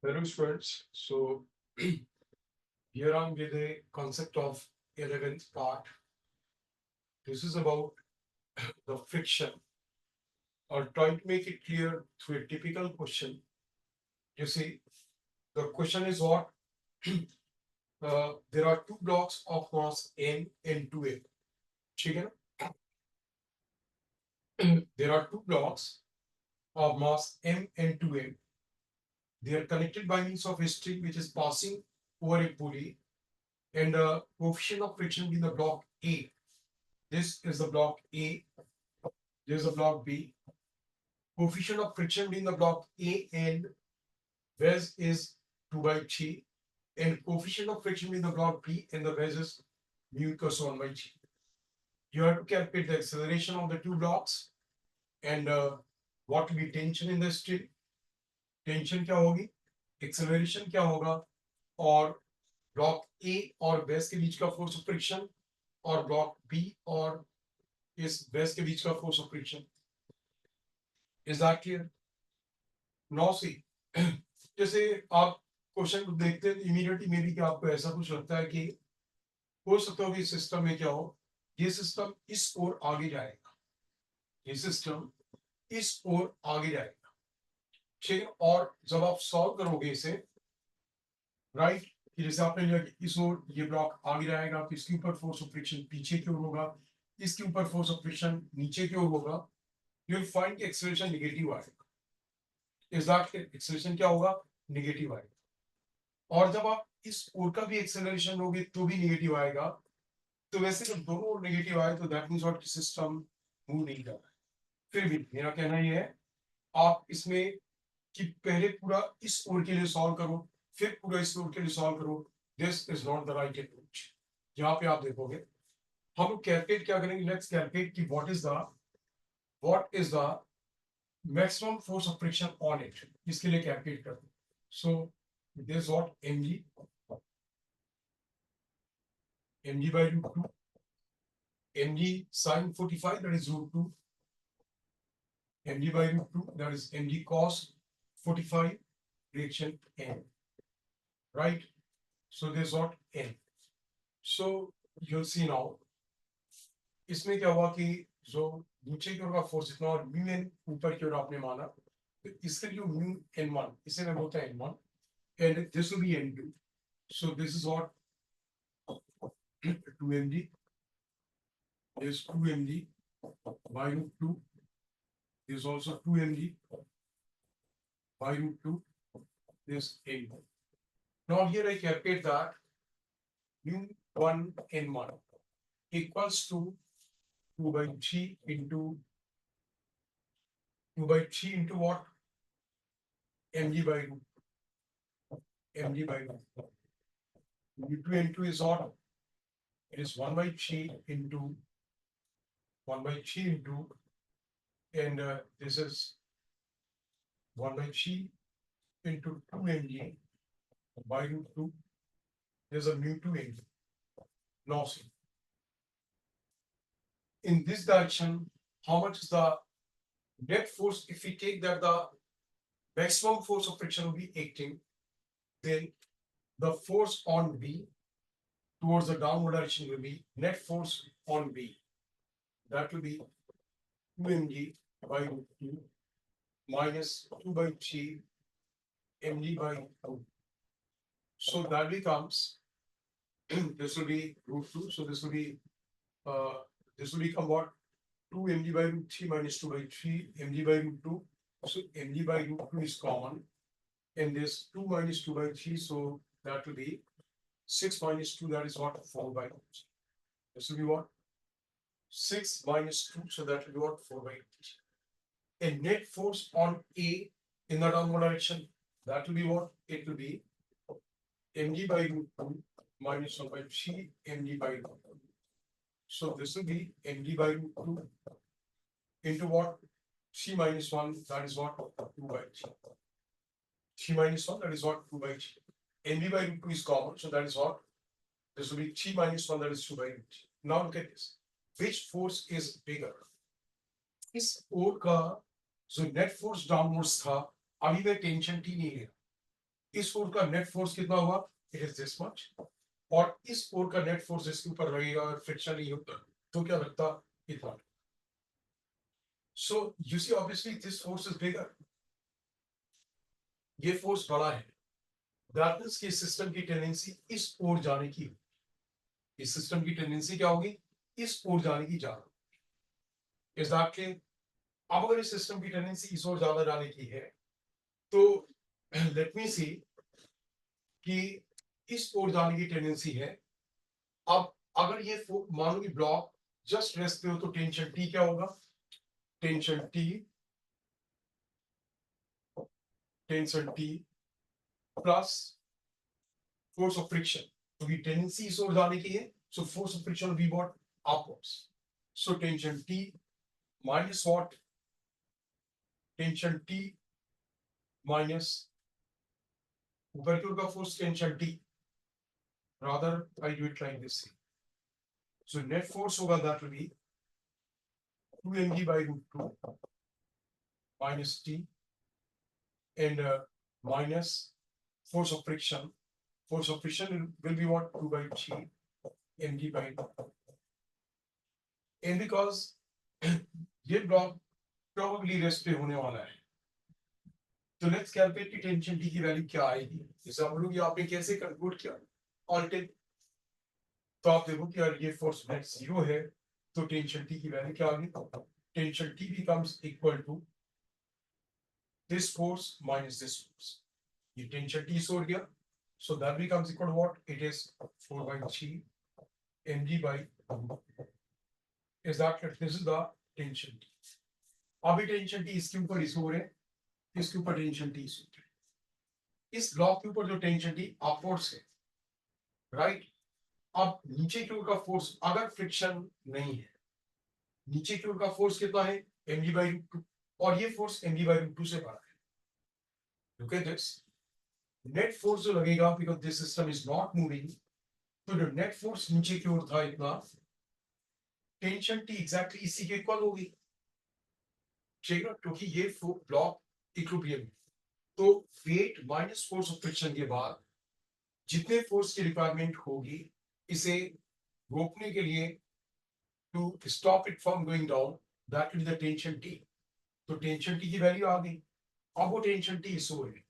Hello students. So here on with the concept of 11th part. This is about the friction. I'll try to make it clear through a typical question. You see, the question is what? There are two blocks of mass m and 2m. ठीक है ना? There are two blocks of mass m and 2m. They are connected by means of a string which is passing over a pulley, and the coefficient of friction in the block A. This is the block A. There's a block B. Coefficient of friction between the block A and wedge is 2 by 3. And coefficient of friction between the block B and the wedge is mu equals 1 by 3. You have to calculate the acceleration of the two blocks and what will be tension in the string. Tension क्या होगी, acceleration क्या होगा, और block A और veg के बीच का force of friction और block B और इस वेज के बीच का force of friction. Is that clear? Now see, जैसे आप क्वेश्चन को देखते हैं इमीडिएटली मे बी कि आपको ऐसा कुछ लगता है कि हो सकता हो कि सिस्टम में क्या हो, ये सिस्टम इस ओर आगे जाएगा, ये सिस्टम इस ओर आगे जाएगा. ठीक है, और जब आप सॉल्व करोगे इसे, राइट, कि जैसे आपने लिया कि इस ओर ये ब्लॉक आगे जाएगा तो इसके ऊपर फोर्स ऑफ फ्रिक्शन पीछे की ओर होगा, इसके ऊपर फोर्स ऑफ फ्रिक्शन नीचे की ओर होगा, यू विल फाइंड कि एक्सेलरेशन नेगेटिव आएगा. इस दैट एक्सेलरेशन क्या होगा, नेगेटिव आएगा. और जब आप इस ओर का भी एक्सेलरेशन लोगे तो भी नेगेटिव आएगा. तो वैसे जब दोनों ओर नेगेटिव आए तो that means what, system move नहीं कर रहा है. फिर भी मेरा कहना ये है, आप इसमें कि पहले पूरा इस ओर के लिए सॉल्व करो, फिर पूरा इस ओर के लिए सॉल्व करो. This is not the right approach. यहाँ पे आप देखोगे हम कैलकुलेट क्या करेंगे, लेट्स कैलकुलेट कि what is the maximum force of friction on it. इसके लिए कैलकुलेट करते हैं. So this what mg by root 2, mg sin 45, that is root 2, mg by root 2, that is mg cos 45, reaction n, right? So this what n. So you'll see now, इसमें क्या हुआ कि जो नीचे की ओर का फोर्स इतना और म्यू एन ऊपर की ओर आपने माना, तो इसके जो म्यू एन वन, इसे मैं बोलता है N one, and this will be N two. So this is what 2mg is 2mg by root 2 is also 2mg by root 2 is n. Now here I calculate that mu 1 n1 equals to 2 by 3 into 2 by 3 into what, mg by root mg by root. mu2 n2 is what, it is 1 by 3 into 1 by 3 into, and this is 1 by 3 into 2 mg by root 2. There's a mu2 n2. Now see, in this direction, how much is the net force? If we take that the maximum force of friction will be 18, then the force on B towards the downward direction will be net force on B. That will be 2 mg by root 2 minus 2 by 3 mg by 2. So that becomes this will be root 2. So this will become what? 2 mg by root 3 minus 2 by 3 mg by root 2. So mg by root 2 is common. And this 2 minus 2 by 3. So that will be 6 minus 2. That is what? 4 by 2. This will be what? 6 minus 2. So that will be what? 4 by 2. And net force on A in the downward direction, that will be what? It will be mg by root 2 minus 1 by 3 mg by root 2. So this will be mg by root 2 into what? 3 minus 1, that is what? 2 by 3. 3 minus 1, that is what? 2 by 3. mg by root 2 is common, so that is what? This will be 3 minus 1, that is 2 by root 3. Now look at this. Which force is bigger? इस ओर का जो net force downwards था, अभी मैं tension T नहीं ले रहा. इस फोर्स का नेट फोर्स कितना हुआ, इट इज दिस मच, और इस फोर्स का नेट फोर्स इसके ऊपर लगेगा और फ्रिक्शन नहीं होता तो क्या लगता, इतना। So you see obviously this force is bigger, ये फोर्स बड़ा है, दैट मींस कि सिस्टम की टेंडेंसी इस ओर जाने की, इस सिस्टम की टेंडेंसी क्या होगी, इस ओर जाने की ज्यादा, इस दैट के। अब अगर इस सिस्टम की टेंडेंसी इस ओर ज्यादा जाने की है तो लेट मी सी कि इस ओर जाने की टेंडेंसी है। अब अगर ये मान लो कि ब्लॉक जस्ट रेस्ट पे हो तो टेंशन टी क्या होगा, tension T, tension T plus force of friction, क्योंकि टेंडेंसी इस ओर जाने की है, so force of friction we what, upwards. So tension T minus what, tension T minus ऊपर की ओर का force tension T, rather I do it like this, so net force होगा that will be 2mg by root 2 minus t and minus force of friction. Force of friction will be what, 2 by g mg by 2. And because ये block probably rest पे होने वाला है, तो let's calculate की tension T की value क्या आएगी। जैसे हम लोग आपने कैसे कंक्लूड किया ऑल्टेड, तो आप देखो कि यार ये फोर्स नेट जीरो है, तो टेंशन टी की वैल्यू क्या आ गई, tension T becomes equal to this force minus this force, ये टेंशन टी छोड़ गया, so that becomes equal to what, it is 4 by 3 mg by 2, is that correct? This is the tension T. अभी tension T इसके ऊपर इस हो रहे, इसके ऊपर टेंशन टी इस ऊपर, इस ब्लॉक के ऊपर जो टेंशन टी अपवर्ड्स है, राइट। अब नीचे की ओर का फोर्स अगर फ्रिक्शन नहीं है, नीचे की ओर का फोर्स कितना है, mg by root 2, और ये फोर्स mg by root 2 से बड़ा है। Look at this, net force जो लगेगा because this system is not moving, तो जो नेट फोर्स नीचे की ओर था इतना, टेंशन टी एग्जैक्टली इसी के इक्वल होगी, ठीक है, क्योंकि ये ब्लॉक इक्विलिब्रियम, तो wait minus force of friction के बाद जितने फोर्स की रिक्वायरमेंट होगी इसे रोकने के लिए, to stop it from going down, that will be the tension T. तो टेंशन टी की वैल्यू आ गई, अब वो टेंशन टी इस ओर है,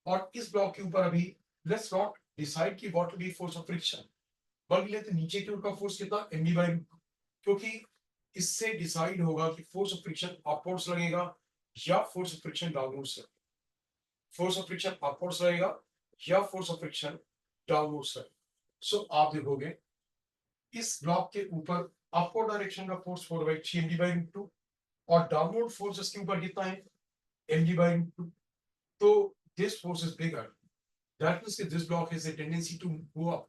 और इस ब्लॉक के ऊपर अभी लेट्स नॉट डिसाइड कि what will be force of friction, बल्कि लेते नीचे की ओर का फोर्स कितना, mg by root 2, क्योंकि इससे डिसाइड होगा कि फोर्स ऑफ फ्रिक्शन अपवर्ड्स लगेगा या फोर्स ऑफ फ्रिक्शन डाउनवर्ड्स लगेगा, फोर्स ऑफ फ्रिक्शन अपवर्ड्स रहेगा या फोर्स ऑफ फ्रिक्शन डाउनवर्ड्स रहेगा। सो आप देखोगे इस ब्लॉक के ऊपर अपवर्ड डायरेक्शन का force 4 by 3 mg by root 2, और डाउनवर्ड फोर्स इसके ऊपर कितना है, mg by root 2, तो this force is bigger, that means कि this block has a tendency to go up.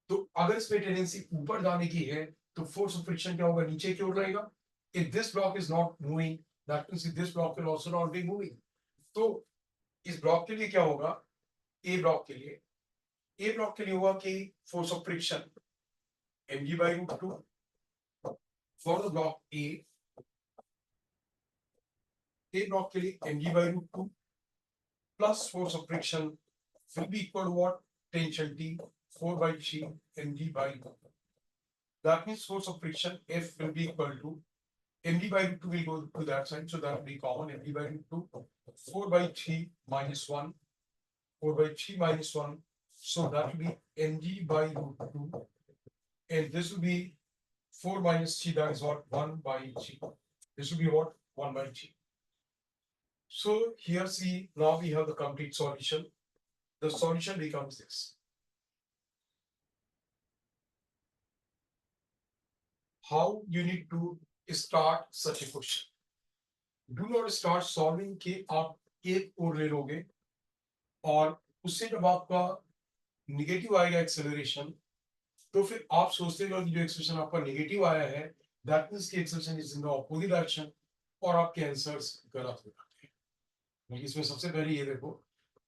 तो अगर इसमें टेंडेंसी ऊपर जाने की है तो फोर्स ऑफ फ्रिक्शन क्या होगा, नीचे की ओर रहेगा। If this block is not moving, that means this block will also not be moving. तो इस ब्लॉक के लिए क्या होगा, ए ब्लॉक के लिए, ए ब्लॉक के लिए होगा कि force of friction mg by root 2 for the block A block के लिए mg by root 2 plus force of friction will be equal to what, tension T 4 by 3 mg by 2. That means force of friction F will be equal to mg by root 2 will go to that side, so that will be common, mg by root 2 4 by 3 minus 1, 4 by 3 minus 1, so that will be mg by root 2, and this will be 4 minus 3, that is what, 1 by 3. This will be what, 1 by 3. So here see, now we have the complete solution. The solution becomes this. How you need to start such a question. Do not start solving कि आप एक और ले लोगे और उससे जब आपका निगेटिव आएगा एक्सेलरेशन, तो फिर आप सोचते हो कि जो एक्सेलरेशन आपका निगेटिव आया है दैट मींस की acceleration is in the opposite direction, और आपके आंसर्स गलत हो जाते हैं। इसमें सबसे पहले ये देखो,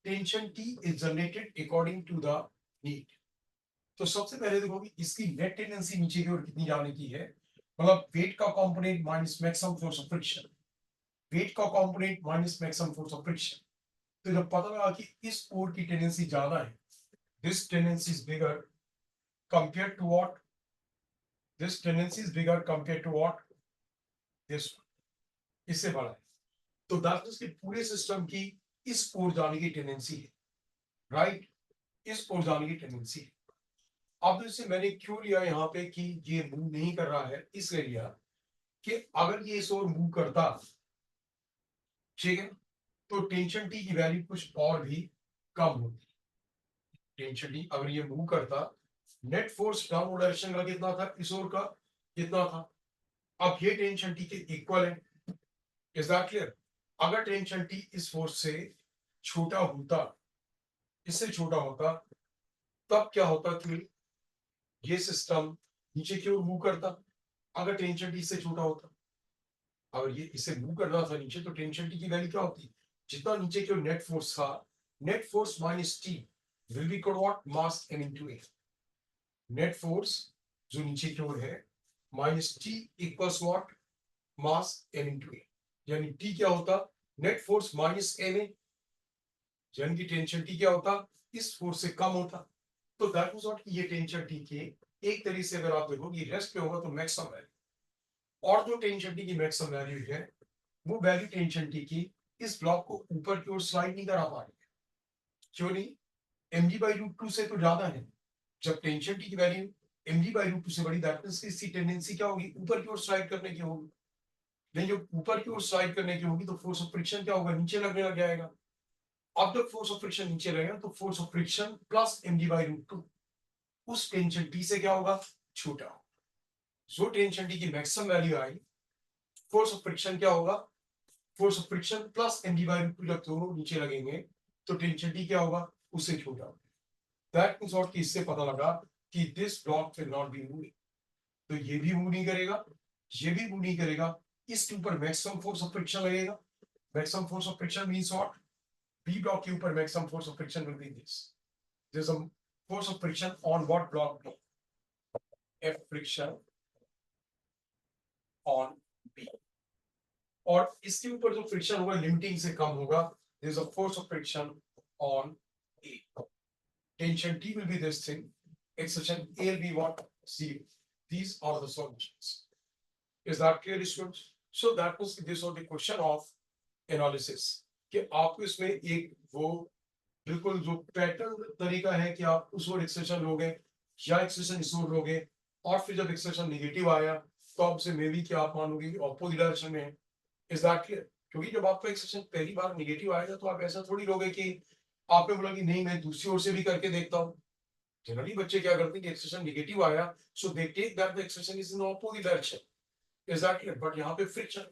tension T is generated according to the heat. तो सबसे पहले देखो कि इसकी नेट टेंडेंसी नीचे की ओर कितनी जाने की है, मतलब वेट का component minus maximum force of friction, weight का component minus maximum force of friction. तो जब पता लगा कि इस ओर की टेंडेंसी ज्यादा है, this tendency is bigger compare to what, this tendency is bigger compare to what, this, इससे बड़ा है। तो दैट के पूरे सिस्टम की इस ओर जाने की टेंडेंसी है, राइट, इस ओर जाने की टेंडेंसी है। अब इसे मैंने क्यों लिया यहाँ पे कि ये मूव नहीं कर रहा है, इसलिए लिया कि अगर ये इस ओर मूव करता, ठीक है, तो टेंशन टी की वैल्यू कुछ और भी कम होती। टेंशन टी अगर ये मूव करता, नेट फोर्स डाउनवर्ड डायरेक्शन का कितना था, इस ओर का कितना था, अब ये टेंशन टी के इक्वल है। Is that clear? अगर टेंशन टी इस फोर्स से छोटा होता, इससे छोटा होता, तब क्या होता कि ये सिस्टम नीचे की ओर मूव करता, अगर टेंशन टी से छोटा होता। अगर ये इसे मूव कर रहा था नीचे, तो टेंशन टी की वैल्यू क्या होती, जितना नीचे की ओर नेट फोर्स था, net force minus T will be equal what, mass m into a. Net force जो नीचे की ओर है minus T equals what, mass m into a. यानी टी क्या होता, net force minus m a, यानी कि टेंशन टी क्या होता, इस फोर्स से कम होता। तो दैट मींस व्हाट, ये टेंशन टी के एक तरीके से अगर आप देखो, ये रेस्ट पे होगा तो मैक्सिमम वैल्यू, और जो टेंशन टी की मैक्सिमम वैल्यू है, वो वैल्यू टेंशन टी की इस ब्लॉक को ऊपर की ओर स्लाइड नहीं करा पा रही है। क्यों नहीं, mg/√2 से तो ज्यादा है। जब टेंशन टी की वैल्यू mg/√2 से बड़ी, दैट मींस इसकी टेंडेंसी क्या होगी, ऊपर की ओर स्लाइड करने की होगी। लेकिन जब ऊपर की ओर स्लाइड करने की होगी तो फोर्स ऑफ फ्रिक्शन क्या होगा, नीचे लगने लग जाएगा। अब जब फोर्स ऑफ फ्रिक्शन नीचे लगेगा तो force of friction plus mg/√2 उस टेंशन टी से क्या होगा, छोटा होगा। जो टेंशन टी की maximum value I, force of friction क्या होगा, force of friction plus mg/√2 जब दोनों नीचे लगेंगे तो टेंशन टी क्या होगा, उससे छोटा होगा। दैट मींस व्हाट, कि इससे पता लगा कि this block will not be moving. तो ये भी मूव नहीं करेगा, ये भी मूव नहीं करेगा, इसके ऊपर मैक्सिमम फोर्स ऑफ फ्रिक्शन लगेगा। Maximum force of friction means what, B block के ऊपर maximum force of friction will be this, there is a force of friction on what block, F friction on B. और इसके ऊपर जो friction होगा limiting से कम होगा, there is a force of friction on A. Tension T will be this thing, exertion A will be what, 0. These are the solutions. Is that clear, students? So that was this was the question of analysis, कि आपको इसमें एक वो बिल्कुल जो pattern तरीका है कि आप उस ओर एक्सेशन लोगे या एक्सेशन इस ओर लोगे, और फिर जब एक्सेशन नेगेटिव आया तो आपसे मे बी कि आप मानोगे कि ऑपोजिट डायरेक्शन में है। Is that clear? क्योंकि जब आपका एक्सेशन पहली बार नेगेटिव आएगा तो आप ऐसा थोड़ी लोगे कि आपने बोला कि नहीं मैं दूसरी ओर से भी करके देखता हूँ। जनरली बच्चे क्या करते हैं कि एक्सेशन नेगेटिव आया, so they take that the acceleration is in opposite direction. Is that clear? But यहाँ पे फ्रिक्शन,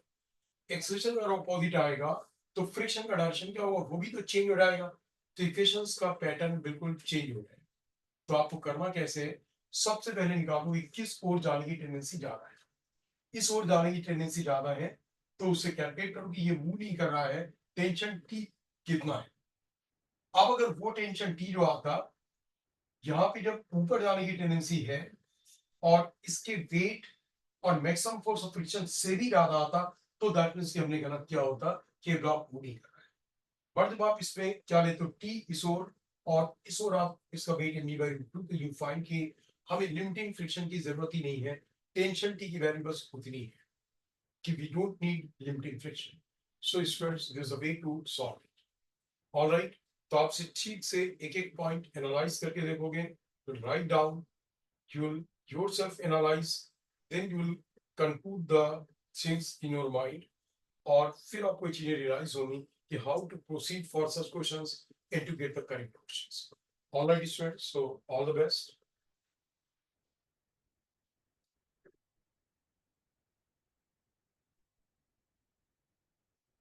एक्सेशन अगर ऑपोजिट आएगा तो फ्रिक्शन का डायरेक्शन क्या होगा, वो भी तो चेंज हो जाएगा। तो इक्वेशंस का पैटर्न बिल्कुल चेंज हो जाएगा। तो आपको करना कैसे है, सबसे पहले निकालो कि किस ओर जाने की टेंडेंसी ज्यादा है। इस ओर जाने की टेंडेंसी ज्यादा है तो उससे कैलकुलेट करो कि ये मूव नहीं कर रहा है, टेंशन टी कितना है। अब अगर वो टेंशन टी जो आता, यहाँ पे जब ऊपर जाने की टेंडेंसी है और इसके वेट और मैक्सिमम फोर्स ऑफ फ्रिक्शन से भी ज्यादा आता, तो दैट मींस कि हमने गलत किया होता कि ब्लॉक मूव नहीं कर रहा है। बट जब आप इसमें क्या लेते हो, टी इस ओर और इस ओर आप इसका वेट mg/√2, तो यू फाइंड कि हमें लिमिटिंग फ्रिक्शन की जरूरत ही नहीं है, टेंशन टी की वैल्यू बस उतनी है कि we don't need limiting friction. So students, there is a way to solve it. Alright, तो आपसे ठीक से एक एक पॉइंट एनालाइज करके देखोगे, तो write down, you will yourself analyze, then you will conclude the things in your mind, और फिर आपको चीजें रियलाइज होंगी कि how to proceed for such questions and to get the correct questions. All right, students, so all the best.